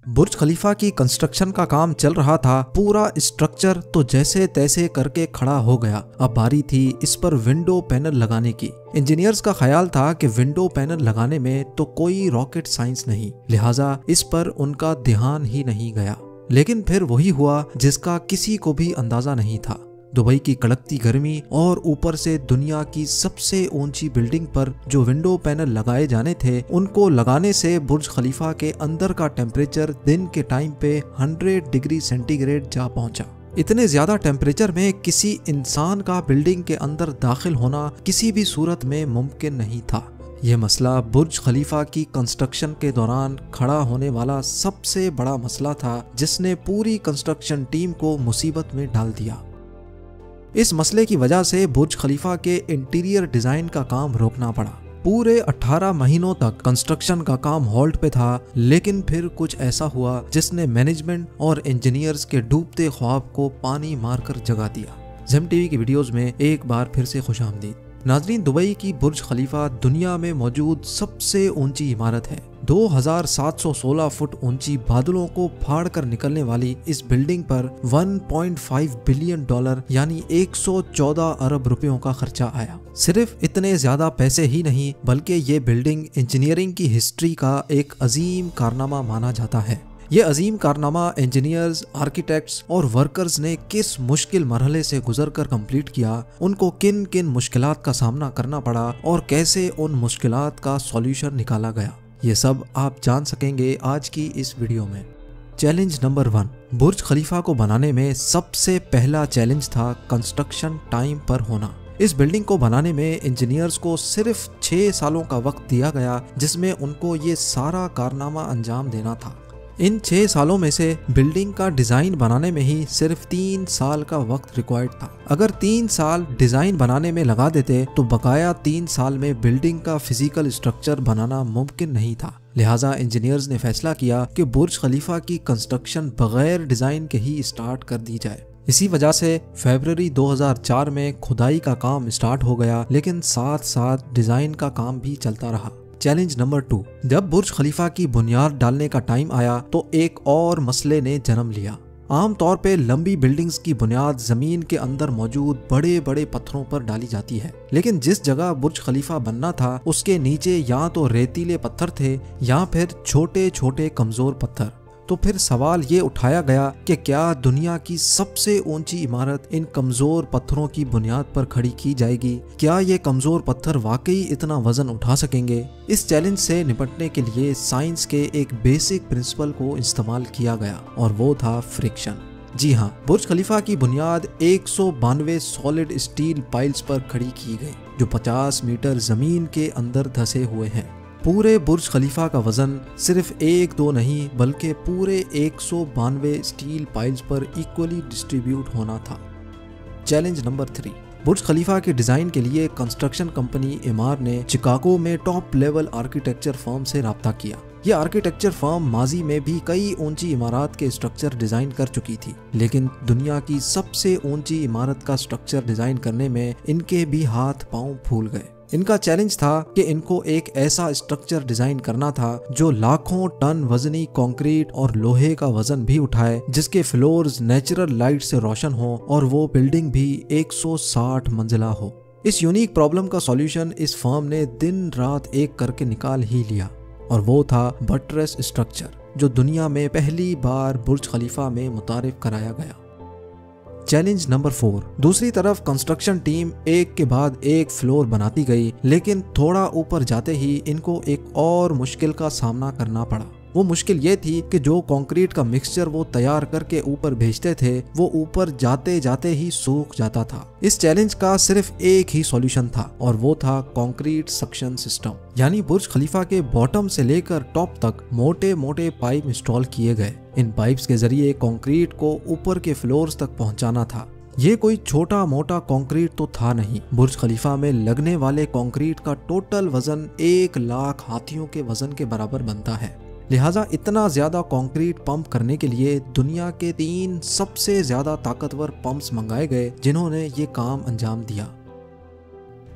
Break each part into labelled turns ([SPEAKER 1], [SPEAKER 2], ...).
[SPEAKER 1] बुर्ज खलीफा की कंस्ट्रक्शन का काम चल रहा था। पूरा स्ट्रक्चर तो जैसे तैसे करके खड़ा हो गया। अब बारी थी इस पर विंडो पैनल लगाने की। इंजीनियर्स का ख्याल था कि विंडो पैनल लगाने में तो कोई रॉकेट साइंस नहीं, लिहाजा इस पर उनका ध्यान ही नहीं गया। लेकिन फिर वही हुआ जिसका किसी को भी अंदाजा नहीं था। दुबई की कड़कती गर्मी और ऊपर से दुनिया की सबसे ऊंची बिल्डिंग पर जो विंडो पैनल लगाए जाने थे, उनको लगाने से बुर्ज खलीफा के अंदर का टेम्परेचर दिन के टाइम पे 100 डिग्री सेंटीग्रेड जा पहुंचा। इतने ज्यादा टेम्परेचर में किसी इंसान का बिल्डिंग के अंदर दाखिल होना किसी भी सूरत में मुमकिन नहीं था। यह मसला बुर्ज खलीफा की कंस्ट्रक्शन के दौरान खड़ा होने वाला सबसे बड़ा मसला था, जिसने पूरी कंस्ट्रक्शन टीम को मुसीबत में डाल दिया। इस मसले की वजह से बुर्ज खलीफा के इंटीरियर डिजाइन का काम रोकना पड़ा। पूरे 18 महीनों तक कंस्ट्रक्शन का काम होल्ड पे था, लेकिन फिर कुछ ऐसा हुआ जिसने मैनेजमेंट और इंजीनियर्स के डूबते ख्वाब को पानी मारकर जगा दिया। ज़ेम टीवी की वीडियोस में एक बार फिर से खुशामदीद। नाजरीन, दुबई की बुर्ज खलीफा दुनिया में मौजूद सबसे ऊंची इमारत है। 2716 फुट ऊंची बादलों को फाड़ कर निकलने वाली इस बिल्डिंग पर $1.5 बिलियन यानी 114 अरब रुपयों का खर्चा आया। सिर्फ इतने ज्यादा पैसे ही नहीं, बल्कि ये बिल्डिंग इंजीनियरिंग की हिस्ट्री का एक अजीम कारनामा माना जाता है। ये अजीम कारनामा इंजीनियर्स, आर्किटेक्ट्स और वर्कर्स ने किस मुश्किल मरहले से गुजरकर कंप्लीट किया, उनको किन किन मुश्किलात का सामना करना पड़ा और कैसे उन मुश्किलात का सॉल्यूशन निकाला गया, ये सब आप जान सकेंगे आज की इस वीडियो में। चैलेंज नंबर 1, बुर्ज खलीफा को बनाने में सबसे पहला चैलेंज था कंस्ट्रक्शन टाइम पर होना। इस बिल्डिंग को बनाने में इंजीनियर्स को सिर्फ 6 सालों का वक्त दिया गया, जिसमें उनको ये सारा कारनामा अंजाम देना था। इन 6 सालों में से बिल्डिंग का डिजाइन बनाने में ही सिर्फ 3 साल का वक्त रिक्वायर्ड था। अगर 3 साल डिजाइन बनाने में लगा देते तो बकाया 3 साल में बिल्डिंग का फिजिकल स्ट्रक्चर बनाना मुमकिन नहीं था। लिहाजा इंजीनियर्स ने फैसला किया कि बुर्ज खलीफा की कंस्ट्रक्शन बगैर डिजाइन के ही स्टार्ट कर दी जाए। इसी वजह से फरवरी 2004 में खुदाई का काम स्टार्ट हो गया, लेकिन साथ साथ डिजाइन का काम भी चलता रहा। चैलेंज नंबर 2, जब बुर्ज खलीफा की बुनियाद डालने का टाइम आया तो एक और मसले ने जन्म लिया। आमतौर पे लंबी बिल्डिंग्स की बुनियाद जमीन के अंदर मौजूद बड़े बड़े पत्थरों पर डाली जाती है, लेकिन जिस जगह बुर्ज खलीफा बनना था उसके नीचे या तो रेतीले पत्थर थे या फिर छोटे छोटे कमजोर पत्थर। तो फिर सवाल ये उठाया गया कि क्या दुनिया की सबसे ऊंची इमारत इन कमजोर पत्थरों की बुनियाद पर खड़ी की जाएगी? क्या ये कमजोर पत्थर वाकई इतना वजन उठा सकेंगे? इस चैलेंज से निपटने के लिए साइंस के एक बेसिक प्रिंसिपल को इस्तेमाल किया गया और वो था फ्रिक्शन। जी हाँ, बुर्ज खलीफा की बुनियाद 192 सॉलिड स्टील पाइल्स पर खड़ी की गई, जो 50 मीटर जमीन के अंदर धंसे हुए हैं। पूरे बुर्ज खलीफा का वजन सिर्फ 1-2 नहीं, बल्कि पूरे 192 स्टील पाइल्स पर इक्वली डिस्ट्रीब्यूट होना था। चैलेंज नंबर 3, बुर्ज खलीफा के डिजाइन के लिए कंस्ट्रक्शन कंपनी एमार ने शिकागो में टॉप लेवल आर्किटेक्चर फर्म से राब्ता किया। यह आर्किटेक्चर फर्म माजी में भी कई ऊंची इमारत के स्ट्रक्चर डिजाइन कर चुकी थी, लेकिन दुनिया की सबसे ऊंची इमारत का स्ट्रक्चर डिजाइन करने में इनके भी हाथ पांव फूल गए। इनका चैलेंज था कि इनको एक ऐसा स्ट्रक्चर डिजाइन करना था जो लाखों टन वजनी कंक्रीट और लोहे का वजन भी उठाए, जिसके फ्लोर्स नेचुरल लाइट से रोशन हो और वो बिल्डिंग भी 160 मंजिला हो। इस यूनिक प्रॉब्लम का सॉल्यूशन इस फर्म ने दिन रात एक करके निकाल ही लिया, और वो था बटरेस स्ट्रक्चर, जो दुनिया में पहली बार बुर्ज खलीफा में मुतारिफ कराया गया। चैलेंज नंबर 4, दूसरी तरफ कंस्ट्रक्शन टीम एक के बाद एक फ्लोर बनाती गई, लेकिन थोड़ा ऊपर जाते ही इनको एक और मुश्किल का सामना करना पड़ा। वो मुश्किल ये थी कि जो कंक्रीट का मिक्सचर वो तैयार करके ऊपर भेजते थे, वो ऊपर जाते जाते ही सूख जाता था। इस चैलेंज का सिर्फ एक ही सॉल्यूशन था, और वो था कंक्रीट सक्शन सिस्टम। यानी बुर्ज खलीफा के बॉटम से लेकर टॉप तक मोटे मोटे पाइप इंस्टॉल किए गए। इन पाइप्स के जरिए कंक्रीट को ऊपर के फ्लोर्स तक पहुंचाना था। ये कोई छोटा मोटा कंक्रीट तो था नहीं। बुर्ज खलीफा में लगने वाले कंक्रीट का टोटल वजन 1 लाख हाथियों के वजन के बराबर बनता है। लिहाजा इतना ज्यादा कंक्रीट पंप करने के लिए दुनिया के 3 सबसे ज्यादा ताकतवर पंप्स मंगाए गए, जिन्होंने ये काम अंजाम दिया।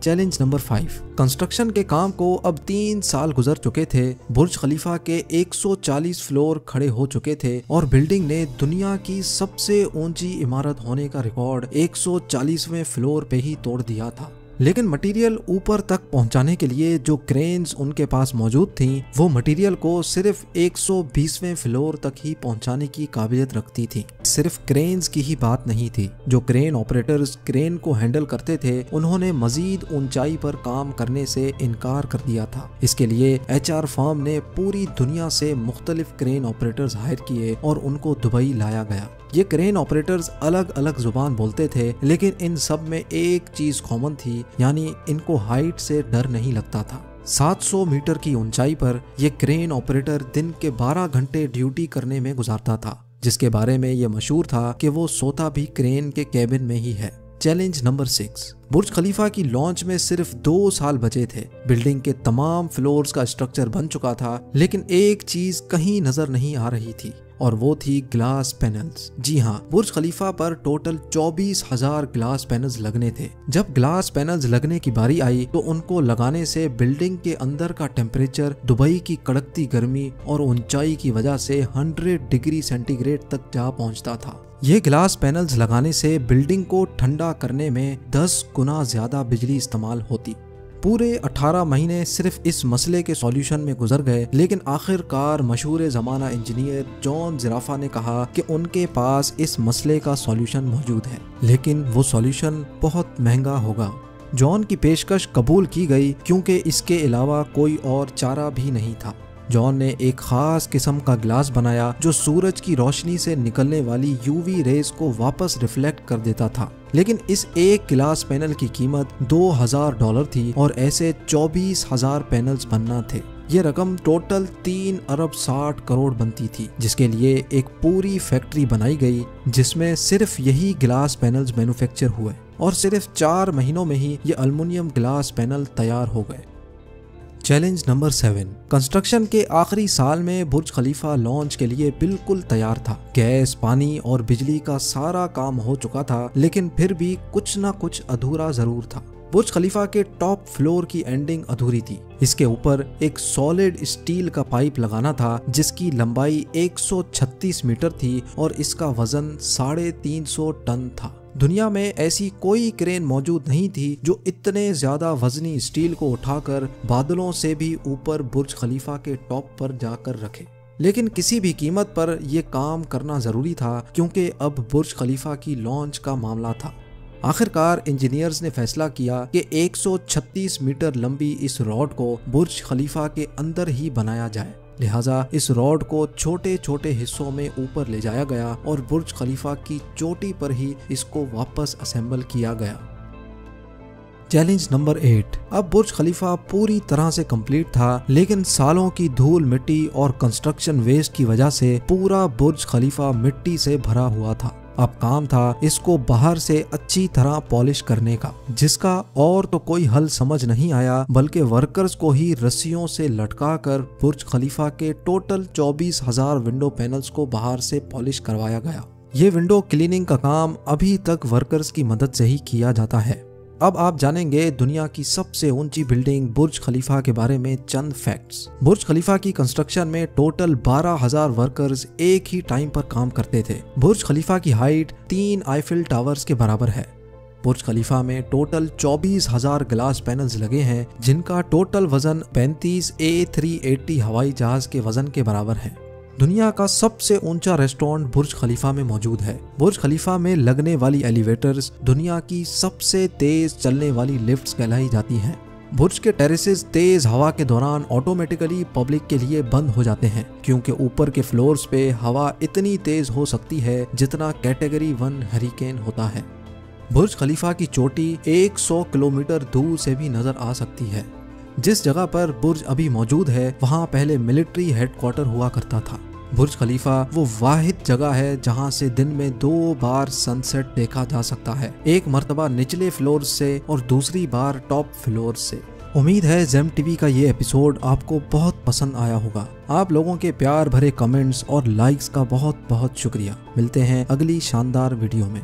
[SPEAKER 1] Challenge number 5। कंस्ट्रक्शन के काम को अब 3 साल गुजर चुके थे। बुर्ज खलीफा के 140 फ्लोर खड़े हो चुके थे और बिल्डिंग ने दुनिया की सबसे ऊंची इमारत होने का रिकॉर्ड 140वें फ्लोर पे ही तोड़ दिया था। लेकिन मटेरियल ऊपर तक पहुंचाने के लिए जो क्रेन्स उनके पास मौजूद थीं, वो मटेरियल को सिर्फ 120वें फ्लोर तक ही पहुंचाने की काबिलियत रखती थी। सिर्फ क्रेन्स की ही बात नहीं थी। जो क्रेन ऑपरेटर्स क्रेन को हैंडल करते थे, उन्होंने मजीद ऊंचाई पर काम करने से इनकार कर दिया था। इसके लिए HR फर्म ने पूरी दुनिया से मुख्तलिफ क्रेन ऑपरेटर्स हायर किए और उनको दुबई लाया गया। ये क्रेन ऑपरेटर्स अलग अलग जुबान बोलते थे, लेकिन इन सब में एक चीज कॉमन थी, यानी इनको हाइट से डर नहीं लगता था। 700 मीटर की ऊंचाई पर यह क्रेन ऑपरेटर दिन के 12 घंटे ड्यूटी करने में गुजारता था, जिसके बारे में यह मशहूर था कि वो सोता भी क्रेन के केबिन में ही है। Challenge number 6। बुर्ज खलीफा की लॉन्च में सिर्फ 2 साल बचे थे। बिल्डिंग के तमाम फ्लोर्स का स्ट्रक्चर बन चुका था, लेकिन एक चीज कहीं नजर नहीं आ रही थी और वो थी ग्लास पैनल्स। जी हाँ, बुर्ज खलीफा पर टोटल 24,000 ग्लास पैनल्स लगने थे। जब ग्लास पैनल्स लगने की बारी आई तो उनको लगाने से बिल्डिंग के अंदर का टेम्परेचर दुबई की कड़कती गर्मी और ऊंचाई की वजह से 100 डिग्री सेंटीग्रेड तक जा पहुंचता था। ये ग्लास पैनल्स लगाने से बिल्डिंग को ठंडा करने में 10 गुना ज्यादा बिजली इस्तेमाल होती। पूरे 18 महीने सिर्फ इस मसले के सॉल्यूशन में गुजर गए, लेकिन आखिरकार मशहूर ज़माना इंजीनियर जॉन ज़राफा ने कहा कि उनके पास इस मसले का सॉल्यूशन मौजूद है, लेकिन वो सॉल्यूशन बहुत महंगा होगा। जॉन की पेशकश कबूल की गई क्योंकि इसके अलावा कोई और चारा भी नहीं था। जॉन ने एक खास किस्म का ग्लास बनाया जो सूरज की रोशनी से निकलने वाली UV रेज को वापस रिफ्लेक्ट कर देता था। लेकिन इस एक ग्लास पैनल की कीमत $2,000 थी और ऐसे 24,000 पैनल्स बनना थे। ये रकम टोटल 3 अरब 60 करोड़ बनती थी, जिसके लिए एक पूरी फैक्ट्री बनाई गई जिसमें सिर्फ यही ग्लास पैनल्स मैन्युफैक्चर हुए और सिर्फ 4 महीनों में ही ये एल्युमिनियम ग्लास पैनल तैयार हो गए। Challenge number 7। कंस्ट्रक्शन के आखिरी साल में बुर्ज खलीफा लॉन्च के लिए बिल्कुल तैयार था। गैस, पानी और बिजली का सारा काम हो चुका था, लेकिन फिर भी कुछ ना कुछ अधूरा जरूर था। बुर्ज खलीफा के टॉप फ्लोर की एंडिंग अधूरी थी। इसके ऊपर एक सॉलिड स्टील का पाइप लगाना था जिसकी लंबाई 136 मीटर थी और इसका वजन 350 टन था। दुनिया में ऐसी कोई क्रेन मौजूद नहीं थी जो इतने ज्यादा वजनी स्टील को उठाकर बादलों से भी ऊपर बुर्ज खलीफा के टॉप पर जाकर रखे। लेकिन किसी भी कीमत पर यह काम करना जरूरी था क्योंकि अब बुर्ज खलीफा की लॉन्च का मामला था। आखिरकार इंजीनियर्स ने फैसला किया कि 136 मीटर लंबी इस रॉड को बुर्ज खलीफा के अंदर ही बनाया जाए। लिहाजा इस रॉड को छोटे छोटे हिस्सों में ऊपर ले जाया गया और बुर्ज खलीफा की चोटी पर ही इसको वापस असेंबल किया गया। Challenge number 8। अब बुर्ज खलीफा पूरी तरह से कंप्लीट था, लेकिन सालों की धूल मिट्टी और कंस्ट्रक्शन वेस्ट की वजह से पूरा बुर्ज खलीफा मिट्टी से भरा हुआ था। अब काम था इसको बाहर से अच्छी तरह पॉलिश करने का, जिसका और तो कोई हल समझ नहीं आया, बल्कि वर्कर्स को ही रस्सियों से लटकाकर बुर्ज खलीफा के टोटल 24,000 विंडो पैनल्स को बाहर से पॉलिश करवाया गया। ये विंडो क्लीनिंग का काम अभी तक वर्कर्स की मदद से ही किया जाता है। अब आप जानेंगे दुनिया की सबसे ऊंची बिल्डिंग बुर्ज खलीफा के बारे में चंद फैक्ट्स। बुर्ज खलीफा की कंस्ट्रक्शन में टोटल 12,000 वर्कर्स एक ही टाइम पर काम करते थे। बुर्ज खलीफा की हाइट 3 आईफिल टावर्स के बराबर है। बुर्ज खलीफा में टोटल 24,000 ग्लास पैनल्स लगे हैं, जिनका टोटल वजन 35 A380 हवाई जहाज के वजन के बराबर है। दुनिया का सबसे ऊंचा रेस्टोरेंट बुर्ज खलीफा में मौजूद है। बुर्ज खलीफा में लगने वाली एलिवेटर्स दुनिया की सबसे तेज चलने वाली लिफ्ट्स कहलाई जाती हैं। बुर्ज के टेरेसेस तेज हवा के दौरान ऑटोमेटिकली पब्लिक के लिए बंद हो जाते हैं, क्योंकि ऊपर के फ्लोर्स पे हवा इतनी तेज हो सकती है जितना कैटेगरी 1 हरिकेन होता है। बुर्ज खलीफा की चोटी 100 किलोमीटर दूर से भी नजर आ सकती है। जिस जगह पर बुर्ज अभी मौजूद है वहाँ पहले मिलिट्री हेडक्वार्टर हुआ करता था। बुर्ज खलीफा वो वाहिद जगह है जहाँ से दिन में 2 बार सनसेट देखा जा सकता है, एक मर्तबा निचले फ्लोर से और दूसरी बार टॉप फ्लोर से। उम्मीद है ज़ेम टीवी का ये एपिसोड आपको बहुत पसंद आया होगा। आप लोगों के प्यार भरे कमेंट्स और लाइक्स का बहुत बहुत शुक्रिया। मिलते हैं अगली शानदार वीडियो में।